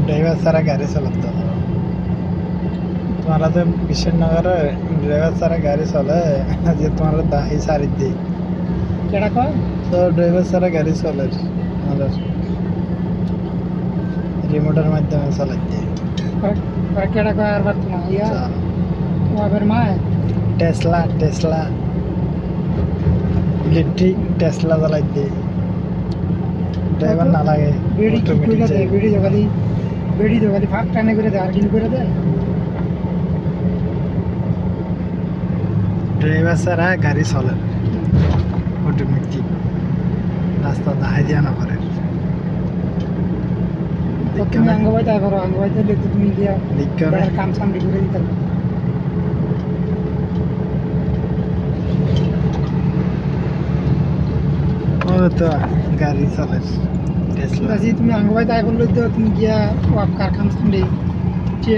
Driver ছাড়া গাড়ি চালাতে হবে। তোমারা তো বিশ্বনগরে ড্রাইভার ছাড়া গাড়ি চলে যে তোমার দাহি সারি দিই কেডা কয় তো ড্রাইভার ছাড়া গাড়ি চলে আমাদের রিমোটের মাধ্যমে চালাতে ওরা কেডা কয় আর বার তোমার ইয়া ওয়াবের মা টেসলা টেসলা ইলেকট্রিক টেসলা চালাইতে ড্রাইভার না লাগে বেড়ি কি অটোমেটিক করে দেয় যায়। বেড়ি জগালি ফাঁক টানে করে দেয় আর কি করে দেয় ড্রাইভার ছাড়া গাড়ি চলে অটোমেটিক রাস্তা দাহাই দিয়া না পারে তো তুমি আঙ্গবাইতে করো আঙ্গবাইতে দেখতে তুমি গিয়া বিজ্ঞানে বেড়ার কাম সামনে করে দিতে পারবে। ও তো গাড়ি চলে টেসলা বাসি তুমি আঙ্গবাইতে করলে তো তুমি গিয়া ওয়াব কার কাম সামনে